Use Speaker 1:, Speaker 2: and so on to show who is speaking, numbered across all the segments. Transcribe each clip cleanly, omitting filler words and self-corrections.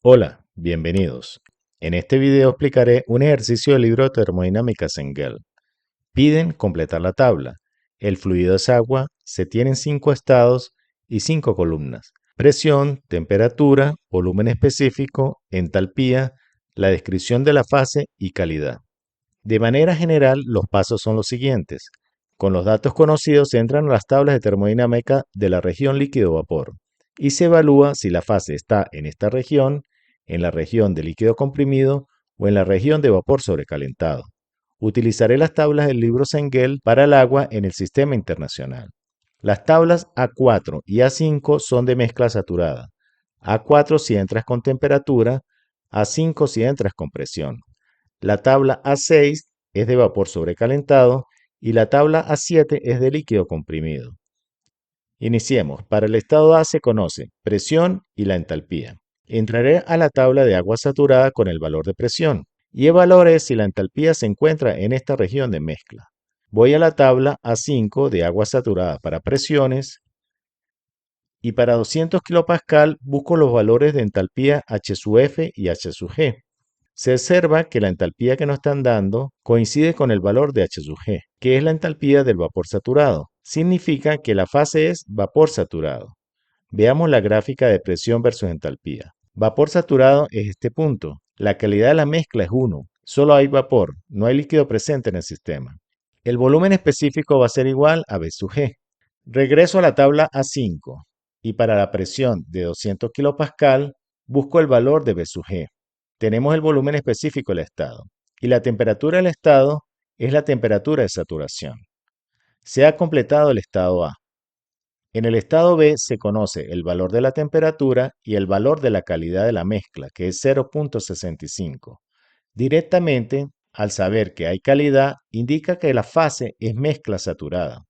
Speaker 1: Hola, bienvenidos. En este video explicaré un ejercicio del libro de termodinámica Sengel. Piden completar la tabla. El fluido es agua, se tienen 5 estados y 5 columnas. Presión, temperatura, volumen específico, entalpía, la descripción de la fase y calidad. De manera general, los pasos son los siguientes. Con los datos conocidos se entran a las tablas de termodinámica de la región líquido-vapor y se evalúa si la fase está en esta región, en la región de líquido comprimido o en la región de vapor sobrecalentado. Utilizaré las tablas del libro Sengel para el agua en el sistema internacional. Las tablas A4 y A5 son de mezcla saturada. A4 si entras con temperatura, A5 si entras con presión. La tabla A6 es de vapor sobrecalentado y la tabla A7 es de líquido comprimido. Iniciemos. Para el estado A se conoce presión y la entalpía. Entraré a la tabla de agua saturada con el valor de presión y evaluaré si la entalpía se encuentra en esta región de mezcla. Voy a la tabla A5 de agua saturada para presiones y para 200 kPa busco los valores de entalpía H sub F y H sub G. Se observa que la entalpía que nos están dando coincide con el valor de H sub G, que es la entalpía del vapor saturado. Significa que la fase es vapor saturado. Veamos la gráfica de presión versus entalpía. Vapor saturado es este punto. La calidad de la mezcla es 1. Solo hay vapor, no hay líquido presente en el sistema. El volumen específico va a ser igual a V sub G. Regreso a la tabla A5 y para la presión de 200 kPa busco el valor de V sub G. Tenemos el volumen específico del estado y la temperatura del estado es la temperatura de saturación. Se ha completado el estado A. En el estado B se conoce el valor de la temperatura y el valor de la calidad de la mezcla, que es 0.65. Directamente, al saber que hay calidad, indica que la fase es mezcla saturada.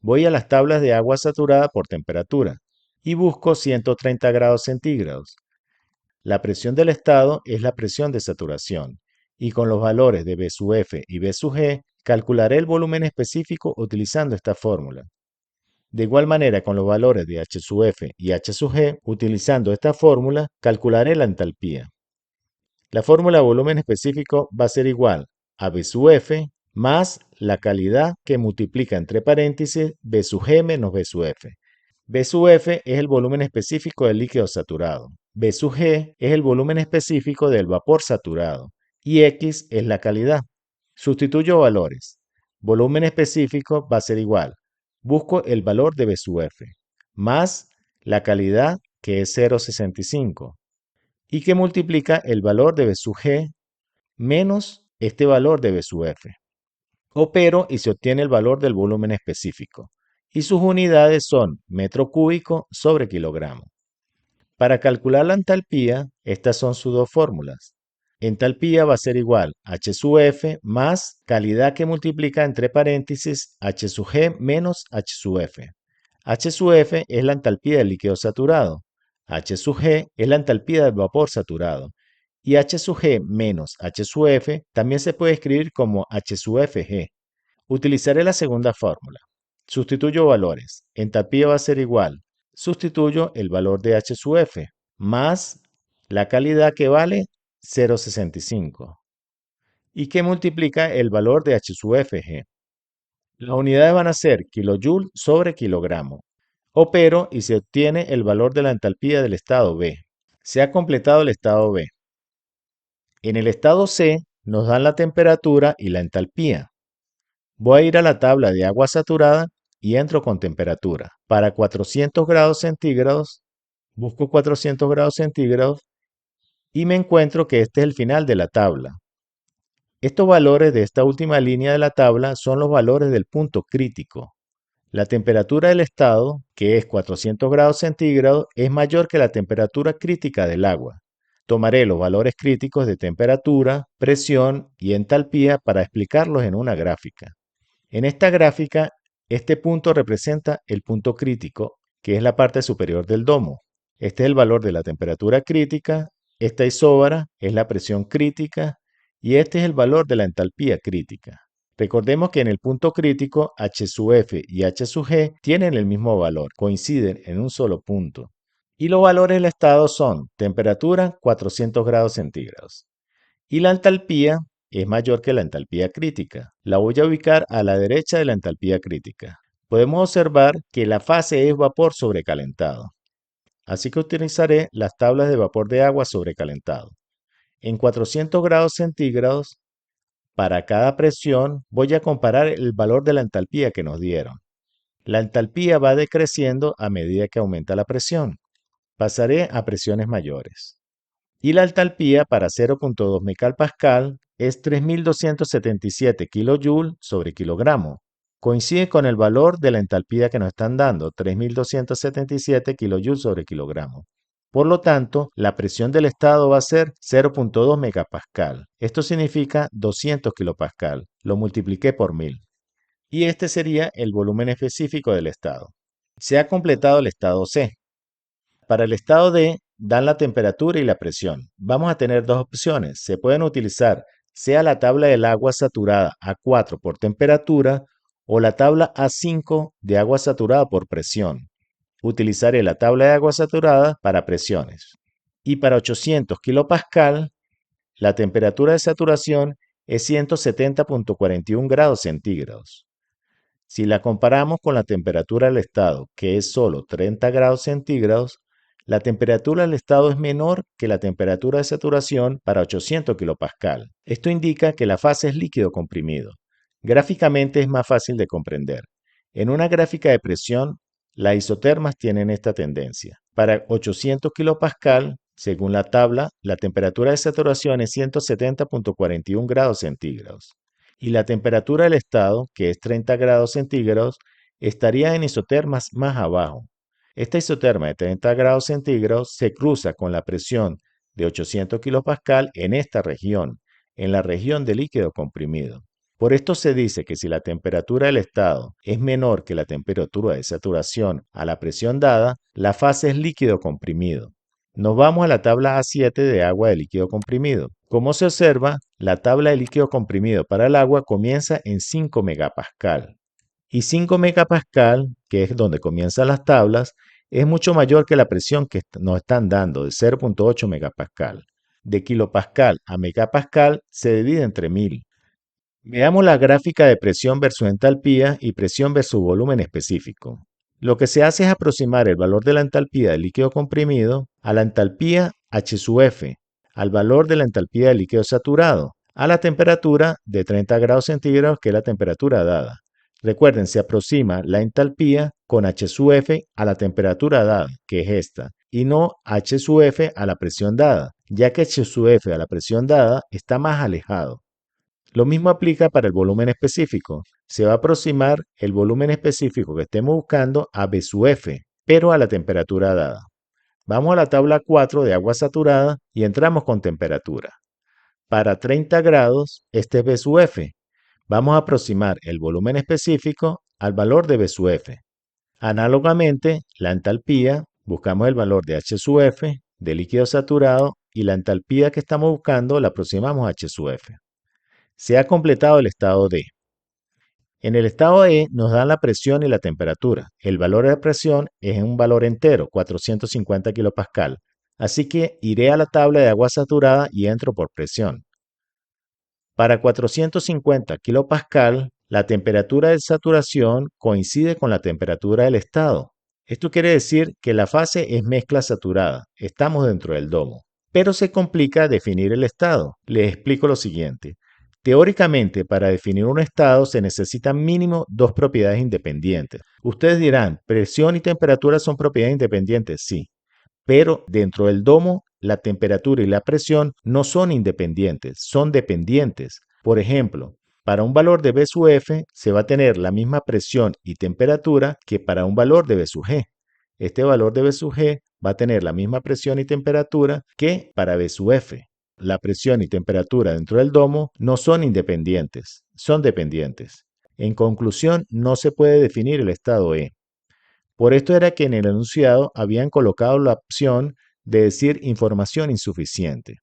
Speaker 1: Voy a las tablas de agua saturada por temperatura y busco 130 grados centígrados. La presión del estado es la presión de saturación, y con los valores de V sub F y V sub G calcularé el volumen específico utilizando esta fórmula. De igual manera, con los valores de H sub F y H sub G, utilizando esta fórmula, calcularé la entalpía. La fórmula de volumen específico va a ser igual a V sub F más la calidad que multiplica entre paréntesis V sub G menos V sub F. V sub F es el volumen específico del líquido saturado. V sub G es el volumen específico del vapor saturado. Y X es la calidad. Sustituyo valores. Volumen específico va a ser igual. Busco el valor de V sub F más la calidad que es 0.65 y que multiplica el valor de V sub G menos este valor de V sub F. Opero y se obtiene el valor del volumen específico y sus unidades son metro cúbico sobre kilogramo. Para calcular la entalpía, estas son sus dos fórmulas. Entalpía va a ser igual a H sub F más calidad que multiplica entre paréntesis H sub G menos H sub F. H sub F es la entalpía del líquido saturado. H sub G es la entalpía del vapor saturado. Y H sub G menos H sub F también se puede escribir como H sub FG. Utilizaré la segunda fórmula. Sustituyo valores. Entalpía va a ser igual. Sustituyo el valor de H sub F más la calidad que vale 0.65 y que multiplica el valor de H sub FG. Las unidades van a ser kilojoule sobre kilogramo. Opero y se obtiene el valor de la entalpía del estado B. Se ha completado el estado B. En el estado C nos dan la temperatura y la entalpía. Voy a ir a la tabla de agua saturada y entro con temperatura. Para 400 grados centígrados, busco 400 grados centígrados y me encuentro que este es el final de la tabla. Estos valores de esta última línea de la tabla son los valores del punto crítico. La temperatura del estado, que es 400 grados centígrados, es mayor que la temperatura crítica del agua. Tomaré los valores críticos de temperatura, presión y entalpía para explicarlos en una gráfica. En esta gráfica, este punto representa el punto crítico, que es la parte superior del domo. Este es el valor de la temperatura crítica, esta isóbara es la presión crítica y este es el valor de la entalpía crítica. Recordemos que en el punto crítico H sub F y H sub G tienen el mismo valor, coinciden en un solo punto. Y los valores del estado son temperatura 400 grados centígrados. Y la entalpía es mayor que la entalpía crítica. La voy a ubicar a la derecha de la entalpía crítica. Podemos observar que la fase es vapor sobrecalentado. Así que utilizaré las tablas de vapor de agua sobrecalentado. En 400 grados centígrados, para cada presión, voy a comparar el valor de la entalpía que nos dieron. La entalpía va decreciendo a medida que aumenta la presión. Pasaré a presiones mayores. Y la entalpía para 0.2 MPa es 3277 kJ sobre kilogramo. Coincide con el valor de la entalpía que nos están dando, 3277 kJ sobre kilogramo. Por lo tanto, la presión del estado va a ser 0.2 megapascal. Esto significa 200 kilopascal. Lo multipliqué por 1000. Y este sería el volumen específico del estado. Se ha completado el estado C. Para el estado D, dan la temperatura y la presión. Vamos a tener dos opciones. Se pueden utilizar sea la tabla del agua saturada A4 por temperatura o la tabla A5 de agua saturada por presión. Utilizaré la tabla de agua saturada para presiones. Y para 800 kilopascal, la temperatura de saturación es 170.41 grados centígrados. Si la comparamos con la temperatura del estado, que es solo 30 grados centígrados, la temperatura del estado es menor que la temperatura de saturación para 800 kilopascal. Esto indica que la fase es líquido comprimido. Gráficamente es más fácil de comprender. En una gráfica de presión, las isotermas tienen esta tendencia. Para 800 kilopascal, según la tabla, la temperatura de saturación es 170.41 grados centígrados. Y la temperatura del estado, que es 30 grados centígrados, estaría en isotermas más abajo. Esta isoterma de 30 grados centígrados se cruza con la presión de 800 kilopascal en esta región, en la región de líquido comprimido. Por esto se dice que si la temperatura del estado es menor que la temperatura de saturación a la presión dada, la fase es líquido comprimido. Nos vamos a la tabla A7 de agua de líquido comprimido. Como se observa, la tabla de líquido comprimido para el agua comienza en 5 megapascal. Y 5 megapascal, que es donde comienzan las tablas, es mucho mayor que la presión que nos están dando de 0.8 megapascal. De kilopascal a megapascal se divide entre 1000. Veamos la gráfica de presión versus entalpía y presión versus volumen específico. Lo que se hace es aproximar el valor de la entalpía del líquido comprimido a la entalpía H sub F, al valor de la entalpía del líquido saturado, a la temperatura de 30 grados centígrados, que es la temperatura dada. Recuerden, se aproxima la entalpía con H sub F a la temperatura dada, que es esta, y no H sub F a la presión dada, ya que H sub F a la presión dada está más alejado. Lo mismo aplica para el volumen específico. Se va a aproximar el volumen específico que estemos buscando a B sub F, pero a la temperatura dada. Vamos a la tabla 4 de agua saturada y entramos con temperatura. Para 30 grados, este es B sub F. Vamos a aproximar el volumen específico al valor de B sub F. Análogamente, la entalpía, buscamos el valor de H sub F, de líquido saturado, y la entalpía que estamos buscando la aproximamos a H sub F. Se ha completado el estado D. En el estado E nos dan la presión y la temperatura. El valor de la presión es un valor entero, 450 kilopascal. Así que iré a la tabla de agua saturada y entro por presión. Para 450 kilopascal, la temperatura de saturación coincide con la temperatura del estado. Esto quiere decir que la fase es mezcla saturada. Estamos dentro del domo. Pero se complica definir el estado. Les explico lo siguiente. Teóricamente, para definir un estado se necesitan mínimo dos propiedades independientes. Ustedes dirán, ¿presión y temperatura son propiedades independientes? Sí, pero dentro del domo, la temperatura y la presión no son independientes, son dependientes. Por ejemplo, para un valor de B sub F se va a tener la misma presión y temperatura que para un valor de B sub G. Este valor de B sub G va a tener la misma presión y temperatura que para B sub F. La presión y temperatura dentro del domo no son independientes, son dependientes. En conclusión, no se puede definir el estado E. Por esto era que en el enunciado habían colocado la opción de decir información insuficiente.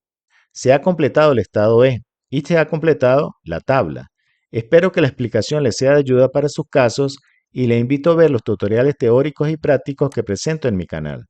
Speaker 1: Se ha completado el estado E y se ha completado la tabla. Espero que la explicación les sea de ayuda para sus casos y le invito a ver los tutoriales teóricos y prácticos que presento en mi canal.